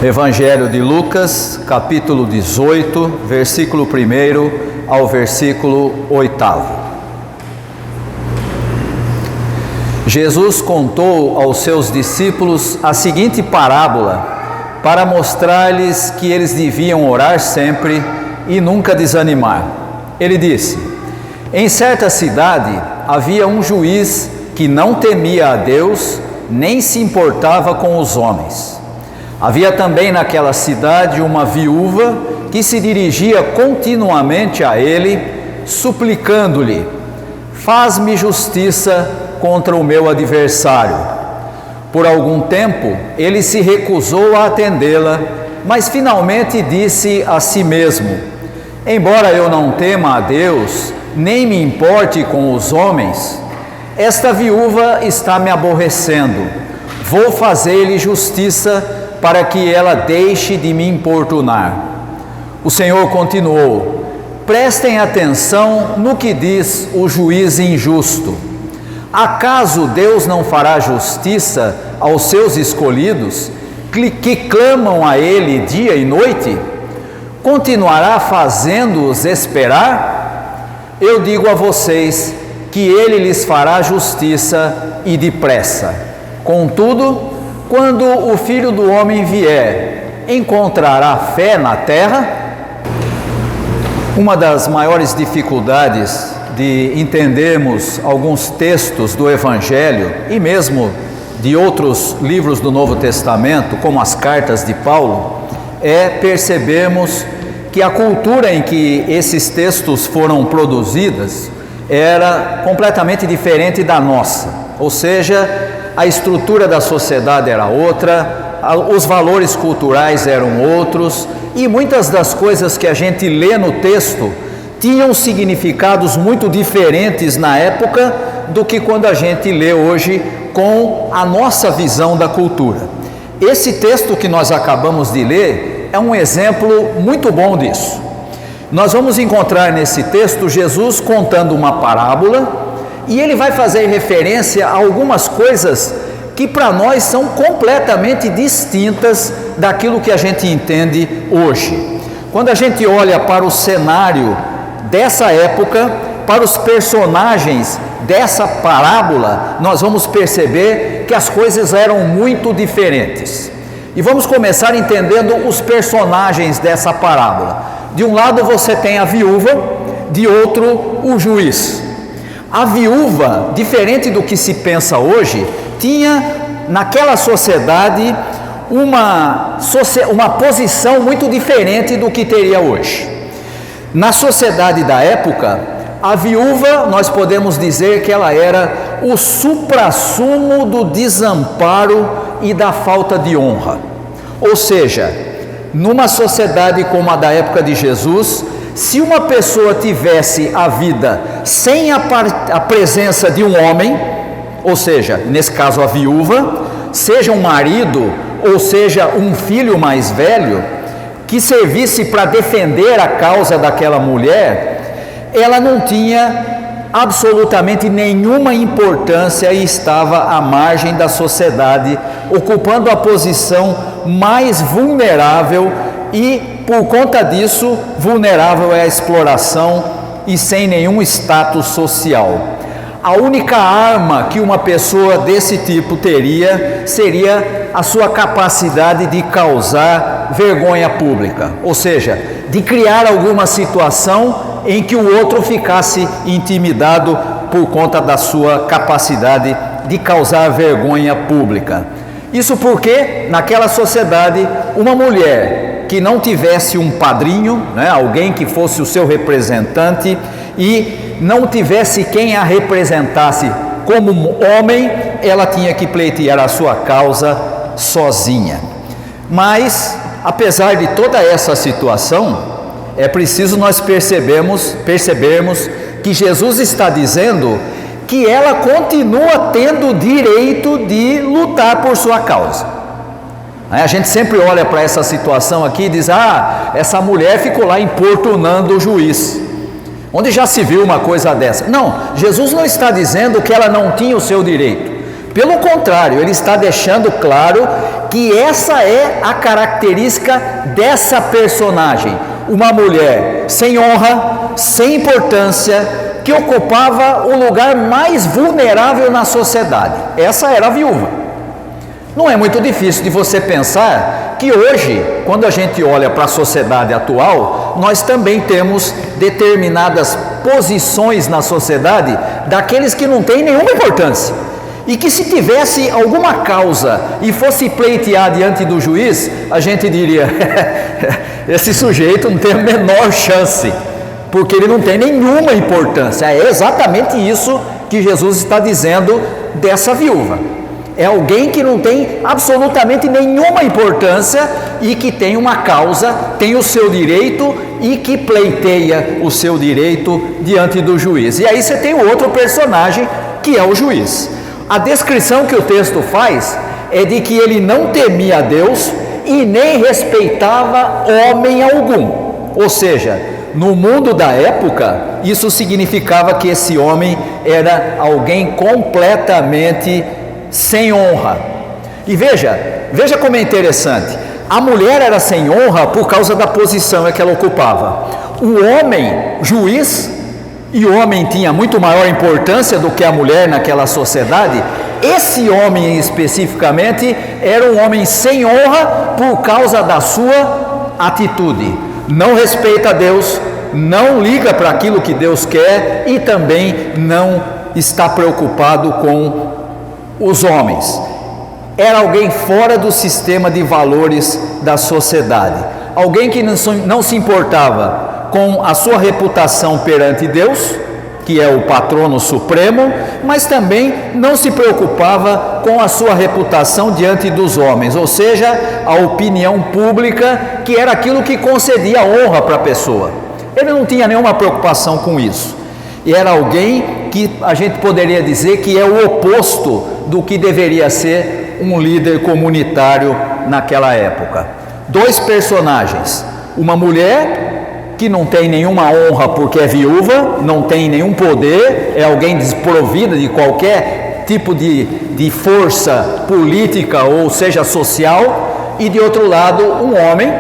Evangelho de Lucas, capítulo 18, versículo 1 ao versículo 8. Jesus contou aos seus discípulos a seguinte parábola para mostrar-lhes que eles deviam orar sempre e nunca desanimar. Ele disse: em certa cidade havia um juiz que não temia a Deus, nem se importava com os homens. Havia também naquela cidade uma viúva que se dirigia continuamente a ele, suplicando-lhe: faz-me justiça contra o meu adversário. Por algum tempo ele se recusou a atendê-la, mas finalmente disse a si mesmo: embora eu não tema a Deus, nem me importe com os homens, esta viúva está me aborrecendo. Vou fazer-lhe justiça para que ela deixe de me importunar. O Senhor continuou: prestem atenção no que diz o juiz injusto. Acaso Deus não fará justiça aos seus escolhidos, que clamam a Ele dia e noite? Continuará fazendo-os esperar? Eu digo a vocês que Ele lhes fará justiça e depressa. Contudo, quando o Filho do Homem vier, encontrará fé na terra? Uma das maiores dificuldades de entendermos alguns textos do Evangelho e mesmo de outros livros do Novo Testamento, como as cartas de Paulo, é percebermos que a cultura em que esses textos foram produzidos era completamente diferente da nossa, ou seja, a estrutura da sociedade era outra, os valores culturais eram outros, e muitas das coisas que a gente lê no texto tinham significados muito diferentes na época do que quando a gente lê hoje com a nossa visão da cultura. Esse texto que nós acabamos de ler é um exemplo muito bom disso. Nós vamos encontrar nesse texto Jesus contando uma parábola, e ele vai fazer referência a algumas coisas que para nós são completamente distintas daquilo que a gente entende hoje. Quando a gente olha para o cenário dessa época, para os personagens dessa parábola, nós vamos perceber que as coisas eram muito diferentes. E vamos começar entendendo os personagens dessa parábola. De um lado você tem a viúva, de outro o juiz. A viúva, diferente do que se pensa hoje, tinha naquela sociedade uma posição muito diferente do que teria hoje. Na sociedade da época, a viúva, nós podemos dizer que ela era o suprassumo do desamparo e da falta de honra. Ou seja, numa sociedade como a da época de Jesus, se uma pessoa tivesse a vida sem a presença de um homem, ou seja, nesse caso a viúva, seja um marido ou seja um filho mais velho, que servisse para defender a causa daquela mulher, ela não tinha absolutamente nenhuma importância e estava à margem da sociedade, ocupando a posição mais vulnerável e, por conta disso, vulnerável à exploração e sem nenhum status social. A única arma que uma pessoa desse tipo teria seria a sua capacidade de causar vergonha pública, ou seja, de criar alguma situação em que o outro ficasse intimidado por conta da sua capacidade de causar vergonha pública. Isso porque, naquela sociedade, uma mulher que não tivesse um padrinho, alguém que fosse o seu representante, e não tivesse quem a representasse como homem, ela tinha que pleitear a sua causa sozinha. Mas, apesar de toda essa situação, é preciso nós percebermos que Jesus está dizendo que ela continua tendo o direito de lutar por sua causa. A gente sempre olha para essa situação aqui e diz: essa mulher ficou lá importunando o juiz. Onde já se viu uma coisa dessa? Não, Jesus não está dizendo que ela não tinha o seu direito. Pelo contrário, ele está deixando claro que essa é a característica dessa personagem, uma mulher sem honra, sem importância, que ocupava o lugar mais vulnerável na sociedade. Essa era a viúva. Não é muito difícil de você pensar que hoje, quando a gente olha para a sociedade atual, nós também temos determinadas posições na sociedade daqueles que não têm nenhuma importância. E que se tivesse alguma causa e fosse pleitear diante do juiz, a gente diria, esse sujeito não tem a menor chance, porque ele não tem nenhuma importância. É exatamente isso que Jesus está dizendo dessa viúva. É alguém que não tem absolutamente nenhuma importância e que tem uma causa, tem o seu direito e que pleiteia o seu direito diante do juiz. E aí você tem o outro personagem, que é o juiz. A descrição que o texto faz é de que ele não temia a Deus e nem respeitava homem algum. Ou seja, no mundo da época, isso significava que esse homem era alguém completamente sem honra. E veja como é interessante. A mulher era sem honra por causa da posição que ela ocupava. O homem, juiz, e o homem tinha muito maior importância do que a mulher naquela sociedade. Esse homem especificamente era um homem sem honra por causa da sua atitude. Não respeita a Deus, não liga para aquilo que Deus quer e também não está preocupado com os homens. Era alguém fora do sistema de valores da sociedade. Alguém que não se importava com a sua reputação perante Deus, que é o patrono supremo, mas também não se preocupava com a sua reputação diante dos homens, ou seja, a opinião pública, que era aquilo que concedia honra para a pessoa. Ele não tinha nenhuma preocupação com isso. E era alguém que a gente poderia dizer que é o oposto do que deveria ser um líder comunitário naquela época. Dois personagens, uma mulher que não tem nenhuma honra porque é viúva, não tem nenhum poder, é alguém desprovida de qualquer tipo de força política ou seja social, e de outro lado um homem,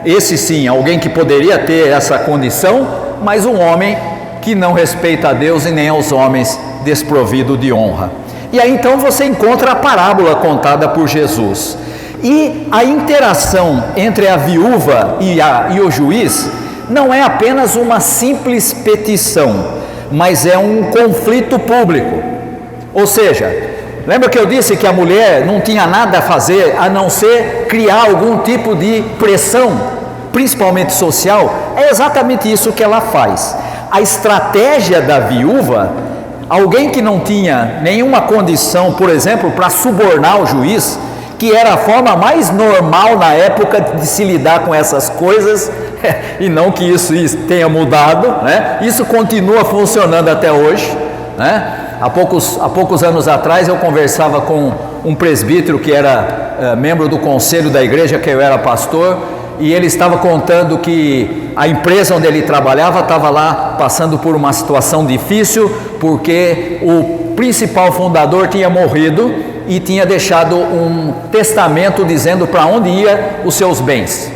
esse sim, alguém que poderia ter essa condição, mas um homem que não respeita a Deus e nem aos homens, desprovido de honra. E aí então você encontra a parábola contada por Jesus, e a interação entre a viúva e o juiz não é apenas uma simples petição, mas é um conflito público. Ou seja, lembra que eu disse que a mulher não tinha nada a fazer a não ser criar algum tipo de pressão, principalmente social? É exatamente isso que ela faz. A estratégia da viúva, alguém que não tinha nenhuma condição, por exemplo, para subornar o juiz, que era a forma mais normal na época de se lidar com essas coisas, e não que isso tenha mudado, né? Isso continua funcionando até hoje, né? Há poucos anos atrás eu conversava com um presbítero que era membro do conselho da igreja que eu era pastor, e ele estava contando que a empresa onde ele trabalhava estava lá passando por uma situação difícil, porque o principal fundador tinha morrido e tinha deixado um testamento dizendo para onde ia os seus bens.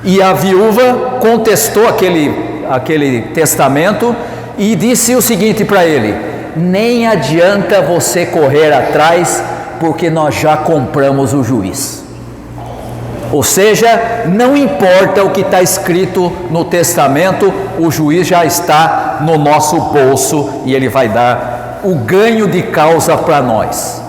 E a viúva contestou aquele testamento e disse o seguinte para ele: nem adianta você correr atrás, porque nós já compramos o juiz. Ou seja, não importa o que está escrito no testamento, o juiz já está no nosso bolso e ele vai dar o ganho de causa para nós.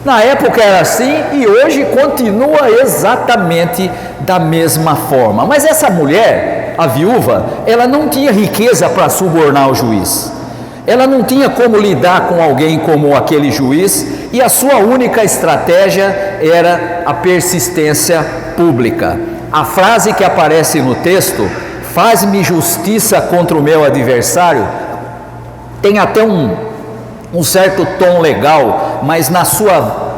Na época era assim e hoje continua exatamente da mesma forma. Mas essa mulher, a viúva, ela não tinha riqueza para subornar o juiz. Ela não tinha como lidar com alguém como aquele juiz, e a sua única estratégia era a persistência pública. A frase que aparece no texto, faz-me justiça contra o meu adversário, tem até um certo tom legal, mas na sua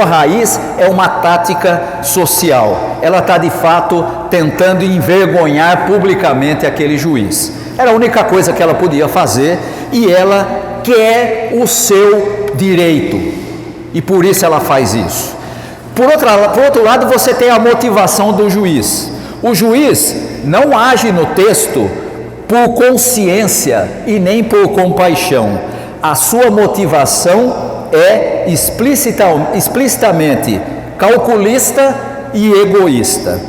raiz é uma tática social. Ela está de fato tentando envergonhar publicamente aquele juiz. Era a única coisa que ela podia fazer, e ela quer o seu direito, e por isso ela faz isso. por outro lado, você tem a motivação do juiz. O juiz não age no texto por consciência e nem por compaixão. A sua motivação é explicitamente calculista e egoísta.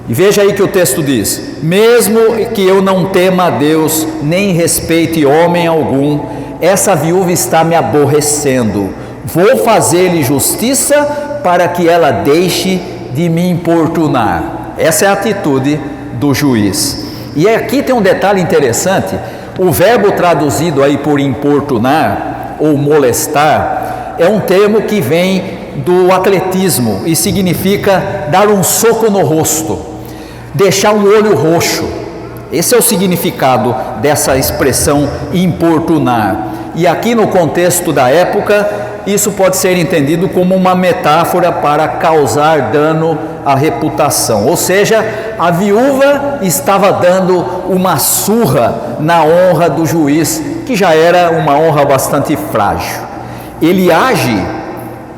E veja aí que o texto diz: mesmo que eu não tema a Deus, nem respeite homem algum, essa viúva está me aborrecendo. Vou fazer-lhe justiça para que ela deixe de me importunar. Essa é a atitude do juiz. E aqui tem um detalhe interessante: o verbo traduzido aí por importunar ou molestar é um termo que vem do atletismo e significa dar um soco no rosto, deixar um olho roxo. Esse é o significado dessa expressão importunar. E aqui no contexto da época, isso pode ser entendido como uma metáfora para causar dano à reputação. Ou seja, a viúva estava dando uma surra na honra do juiz, que já era uma honra bastante frágil. Ele age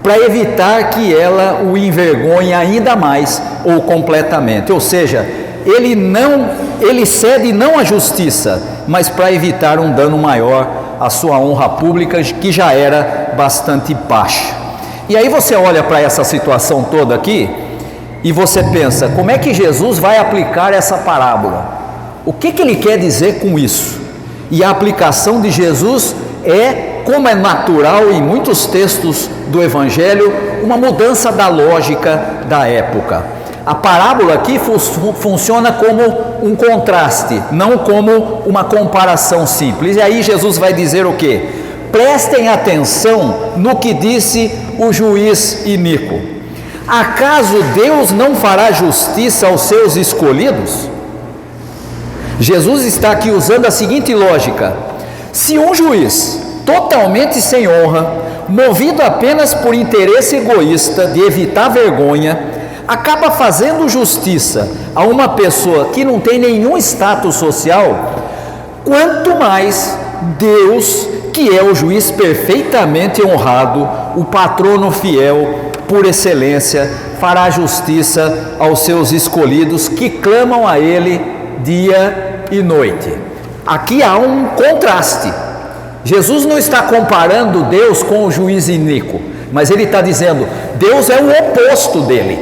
para evitar que ela o envergonhe ainda mais ou completamente. Ou seja, ele cede não à justiça, mas para evitar um dano maior à sua honra pública, que já era bastante baixa. E aí você olha para essa situação toda aqui e você pensa: como é que Jesus vai aplicar essa parábola? O que ele quer dizer com isso? E a aplicação de Jesus é, como é natural em muitos textos do Evangelho, uma mudança da lógica da época. A parábola aqui funciona como um contraste, não como uma comparação simples. E aí Jesus vai dizer o quê? Prestem atenção no que disse o juiz iníquo. Acaso Deus não fará justiça aos seus escolhidos? Jesus está aqui usando a seguinte lógica: se um juiz totalmente sem honra, movido apenas por interesse egoísta de evitar vergonha, acaba fazendo justiça a uma pessoa que não tem nenhum status social, quanto mais Deus, que é o juiz perfeitamente honrado, o patrono fiel por excelência, fará justiça aos seus escolhidos que clamam a Ele dia e noite. Aqui há um contraste. Jesus não está comparando Deus com o juiz iníquo, mas ele está dizendo: Deus é o oposto dele,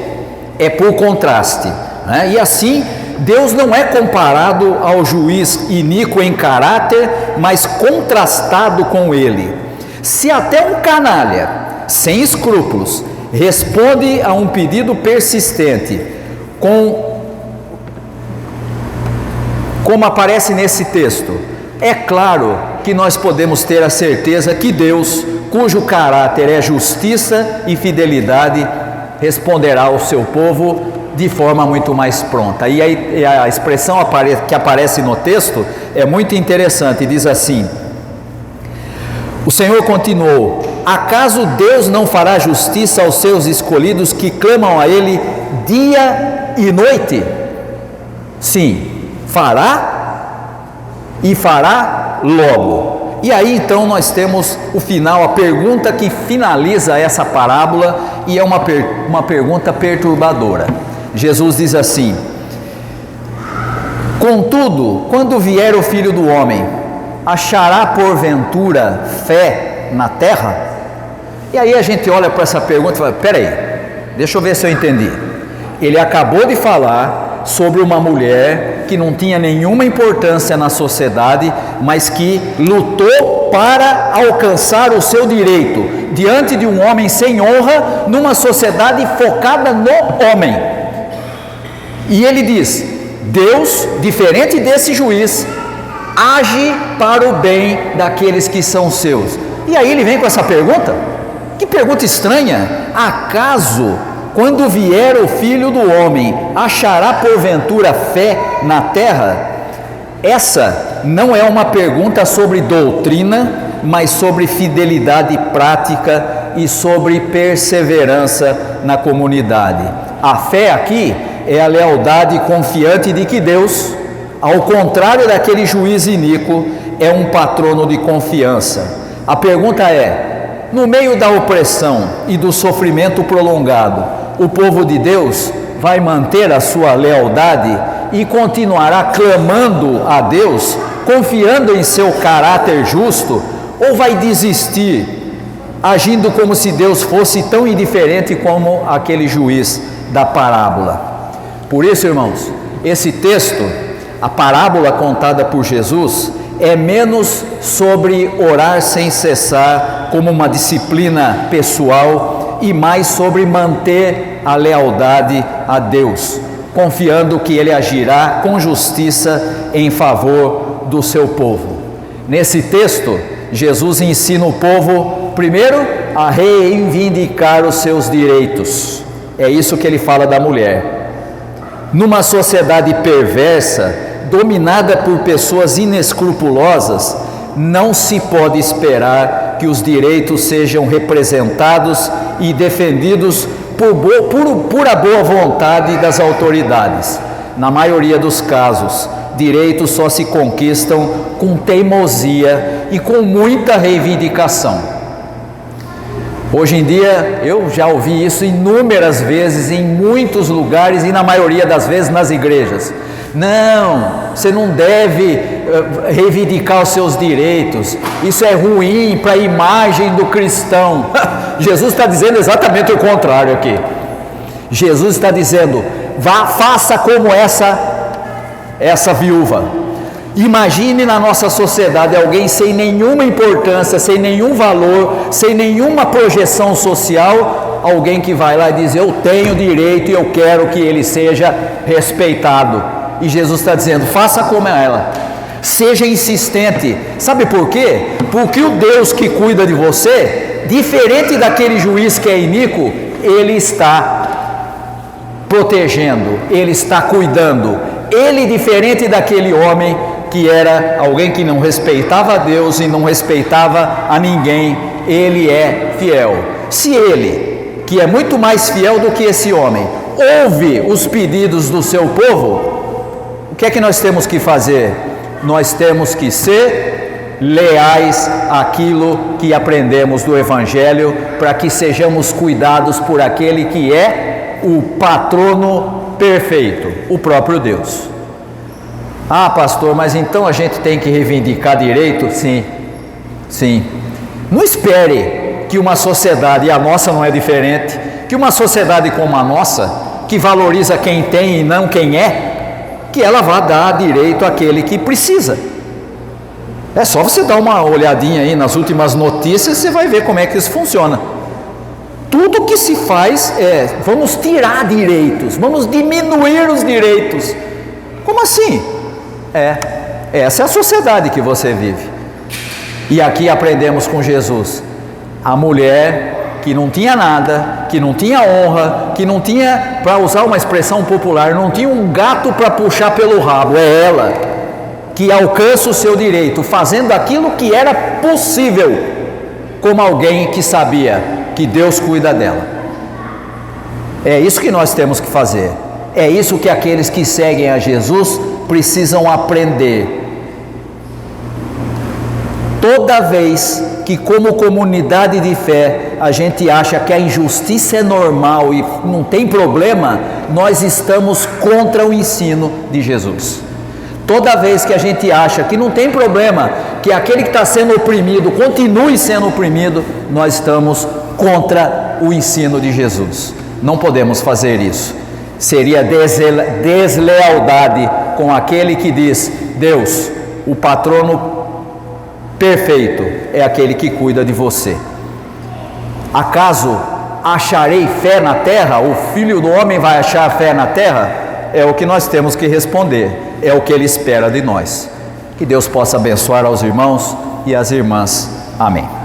é por contraste, né? E assim, Deus não é comparado ao juiz iníquo em caráter, mas contrastado com ele. Se até um canalha, sem escrúpulos, responde a um pedido persistente, como aparece nesse texto, é claro que nós podemos ter a certeza que Deus, cujo caráter é justiça e fidelidade, responderá ao seu povo de forma muito mais pronta. E a expressão que aparece no texto é muito interessante, diz assim: o Senhor continuou: acaso Deus não fará justiça aos seus escolhidos que clamam a Ele dia e noite? Sim, fará e fará logo. E aí então nós temos o final, a pergunta que finaliza essa parábola, e é uma pergunta perturbadora. Jesus diz assim: contudo, quando vier o Filho do Homem, achará porventura fé na terra? E aí a gente olha para essa pergunta e fala: peraí, deixa eu ver se eu entendi. Ele acabou de falar sobre uma mulher que não tinha nenhuma importância na sociedade, mas que lutou para alcançar o seu direito diante de um homem sem honra, numa sociedade focada no homem. E ele diz: Deus, diferente desse juiz, age para o bem daqueles que são seus. E aí ele vem com essa pergunta? Que pergunta estranha! Acaso, quando vier o Filho do Homem, achará porventura fé na terra? Essa não é uma pergunta sobre doutrina, mas sobre fidelidade prática e sobre perseverança na comunidade. A fé aqui é a lealdade confiante de que Deus, ao contrário daquele juiz iníquo, é um patrono de confiança. A pergunta é: no meio da opressão e do sofrimento prolongado, o povo de Deus vai manter a sua lealdade e continuará clamando a Deus, confiando em seu caráter justo, ou vai desistir, agindo como se Deus fosse tão indiferente como aquele juiz da parábola? Por isso, irmãos, esse texto, a parábola contada por Jesus, é menos sobre orar sem cessar como uma disciplina pessoal e mais sobre manter a lealdade a Deus, confiando que Ele agirá com justiça em favor do seu povo. Nesse texto, Jesus ensina o povo, primeiro, a reivindicar os seus direitos. É isso que Ele fala da mulher. Numa sociedade perversa, dominada por pessoas inescrupulosas, não se pode esperar que os direitos sejam representados e defendidos por pura boa vontade das autoridades. Na maioria dos casos, direitos só se conquistam com teimosia e com muita reivindicação. Hoje em dia, eu já ouvi isso inúmeras vezes, em muitos lugares e na maioria das vezes nas igrejas. Não, você não deve reivindicar os seus direitos, isso é ruim para a imagem do cristão. Jesus está dizendo exatamente o contrário aqui. Jesus está dizendo, faça como essa viúva. Imagine na nossa sociedade alguém sem nenhuma importância, sem nenhum valor, sem nenhuma projeção social, alguém que vai lá e diz, eu tenho direito e eu quero que ele seja respeitado. E Jesus está dizendo, faça como ela, seja insistente. Sabe por quê? Porque o Deus que cuida de você, diferente daquele juiz que é iníquo, Ele está protegendo, Ele está cuidando. Ele, diferente daquele homem que era alguém que não respeitava a Deus e não respeitava a ninguém, Ele é fiel. Se Ele, que é muito mais fiel do que esse homem, ouve os pedidos do seu povo, o que é que nós temos que fazer? Nós temos que ser leais àquilo que aprendemos do Evangelho, para que sejamos cuidados por aquele que é o patrono perfeito, o próprio Deus. Ah, pastor, mas então a gente tem que reivindicar direito? Sim, sim. Não espere que uma sociedade, e a nossa não é diferente, que uma sociedade como a nossa, que valoriza quem tem e não quem é, que ela vá dar direito àquele que precisa. É só você dar uma olhadinha aí nas últimas notícias, você vai ver como é que isso funciona. Tudo que se faz é, vamos tirar direitos, vamos diminuir os direitos. Como assim? Essa é a sociedade que você vive. E aqui aprendemos com Jesus, a mulher que não tinha nada, que não tinha honra, que não tinha, para usar uma expressão popular, não tinha um gato para puxar pelo rabo, é ela que alcança o seu direito, fazendo aquilo que era possível, como alguém que sabia que Deus cuida dela. É isso que nós temos que fazer, é isso que aqueles que seguem a Jesus precisam aprender. Toda vez que, como comunidade de fé, a gente acha que a injustiça é normal e não tem problema, nós estamos contra o ensino de Jesus. Toda vez que a gente acha que não tem problema, que aquele que está sendo oprimido continue sendo oprimido, nós estamos contra o ensino de Jesus. Não podemos fazer isso. Seria deslealdade com aquele que diz, Deus, o patrono perfeito é aquele que cuida de você. Acaso acharei fé na terra? O Filho do Homem vai achar fé na terra? É o que nós temos que responder, é o que Ele espera de nós. Que Deus possa abençoar aos irmãos e às irmãs. Amém.